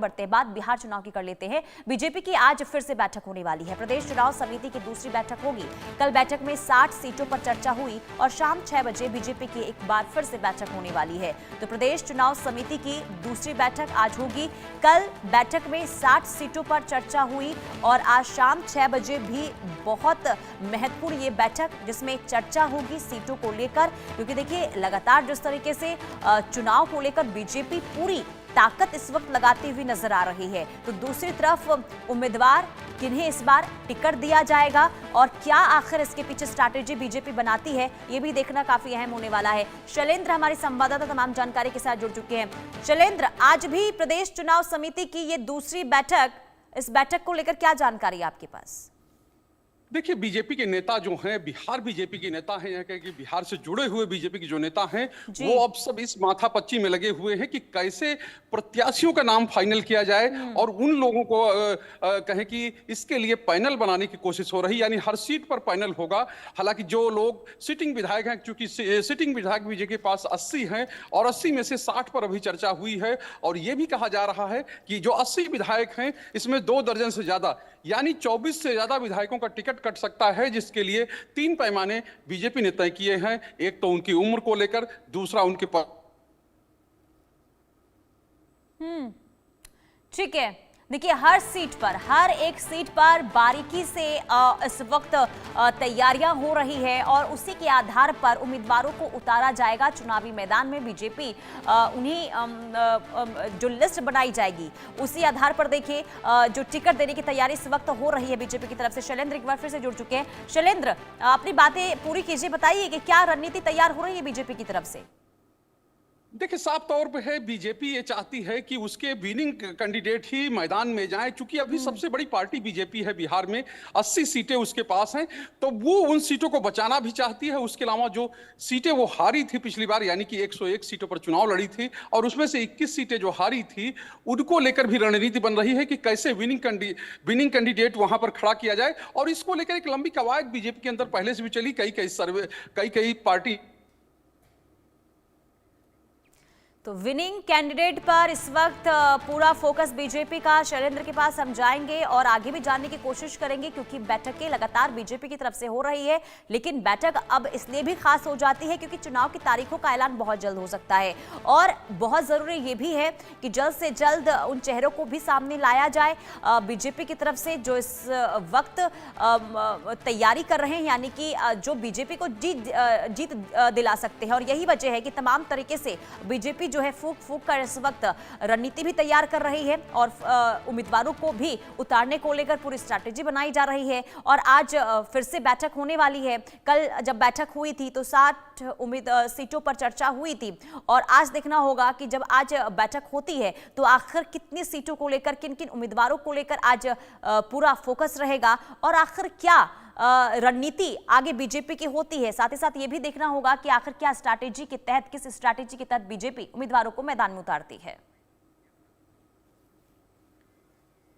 बढ़ते बाद बिहार चुनाव की कर लेते हैं। बीजेपी की आज फिर से बैठक होने वाली है। प्रदेश चुनाव समिति की दूसरी बैठक होगी। कल बैठक में 60 सीटों पर चर्चा हुई और शाम 6 बजे बीजेपी की एक बार फिर से बैठक होने वाली है। तो प्रदेश चुनाव समिति की दूसरी बैठक आज होगी। कल बैठक में 60 सीटों पर चर्चा हुई और आज शाम 6 बजे भी बहुत महत्वपूर्ण ये बैठक जिसमें चर्चा होगी सीटों को लेकर, क्योंकि देखिए लगातार जिस तरीके से चुनाव को लेकर बीजेपी पूरी ताकत इस वक्त लगाती हुई नजर आ रही है, तो दूसरी तरफ उम्मीदवार किन्हें इस बार टिकट दिया जाएगा और क्या आखिर इसके पीछे स्ट्रैटेजी बीजेपी बनाती है, ये भी देखना काफी अहम होने वाला है। शैलेंद्र हमारे संवाददाता तमाम जानकारी के साथ जुड़ चुके हैं। शैलेंद्र, आज भी प्रदेश चुनाव समिति की ये दूसरी बैठक, इस बैठक को लेकर क्या जानकारी है आपके पास? देखिए, बीजेपी के नेता जो हैं, बिहार बीजेपी के नेता हैं, यहाँ के बिहार से जुड़े हुए बीजेपी के जो नेता हैं, वो अब सब इस माथापच्ची में लगे हुए हैं कि कैसे प्रत्याशियों का नाम फाइनल किया जाए और उन लोगों को कहें कि इसके लिए पैनल बनाने की कोशिश हो रही, यानी हर सीट पर पैनल होगा। हालांकि जो लोग सिटिंग विधायक हैं, क्योंकि सिटिंग विधायक बीजेपी के पास 80 हैं और 80 में से 60 पर अभी चर्चा हुई है और ये भी कहा जा रहा है कि जो 80 विधायक हैं इसमें 2 दर्जन से ज्यादा यानी 24 से ज्यादा विधायकों का टिकट कट सकता है, जिसके लिए 3 पैमाने बीजेपी ने तय किए हैं। एक तो उनकी उम्र को लेकर, दूसरा उनके ठीक है। देखिए, हर एक सीट पर बारीकी से इस वक्त तैयारियां हो रही है और उसी के आधार पर उम्मीदवारों को उतारा जाएगा चुनावी मैदान में। बीजेपी उन्हीं जो लिस्ट बनाई जाएगी उसी आधार पर देखिए जो टिकट देने की तैयारी इस वक्त हो रही है बीजेपी की तरफ से। शैलेंद्र एक बार फिर से जुड़ चुके हैं। शैलेंद्र, अपनी बातें पूरी कीजिए, बताइए कि क्या रणनीति तैयार हो रही है बीजेपी की तरफ से? देखिए, साफ तौर पे है, बीजेपी ये चाहती है कि उसके विनिंग कैंडिडेट ही मैदान में जाएं। चूंकि अभी सबसे बड़ी पार्टी बीजेपी है बिहार में, 80 सीटें उसके पास हैं, तो वो उन सीटों को बचाना भी चाहती है। उसके अलावा जो सीटें वो हारी थी पिछली बार, यानी कि 101 सीटों पर चुनाव लड़ी थी और उसमें से 21 सीटें जो हारी थी, उनको लेकर भी रणनीति बन रही है कि कैसे विनिंग कैंडिडेट वहां पर खड़ा किया जाए। और इसको लेकर एक लंबी कवायद बीजेपी के अंदर पहले से भी चली। कई पार्टी तो विनिंग कैंडिडेट पर इस वक्त पूरा फोकस बीजेपी का। शैलेंद्र के पास हम जाएंगे और आगे भी जानने की कोशिश करेंगे, क्योंकि बैठकें लगातार बीजेपी की तरफ से हो रही है, लेकिन बैठक अब इसलिए भी खास हो जाती है क्योंकि चुनाव की तारीखों का ऐलान बहुत जल्द हो सकता है और बहुत जरूरी ये भी है कि जल्द से जल्द उन चेहरों को भी सामने लाया जाए बीजेपी की तरफ से जो इस वक्त तैयारी कर रहे हैं, यानी कि जो बीजेपी को जीत दिला सकते हैं। और यही वजह है कि तमाम तरीके से बीजेपी जो है फूक कर इस वक्त रणनीति भी तैयार कर रही है और उम्मीदवारों को भी उतारने को लेकर पूरी स्ट्रैटेजी बनाई जा रही है। और आज फिर से बैठक होने वाली है। कल जब बैठक हुई थी तो 60 सीटों पर चर्चा हुई थी और आज देखना होगा कि जब आज बैठक होती है तो आखिर कितनी सीटों को लेकर, किन किन उम्मीदवारों को लेकर आज पूरा फोकस रहेगा और आखिर क्या रणनीति आगे बीजेपी की होती है। साथ ही साथ ये भी देखना होगा कि आखिर क्या स्ट्रैटेजी के तहत, किस स्ट्रैटेजी के तहत बीजेपी उम्मीदवारों को मैदान में उतारती है।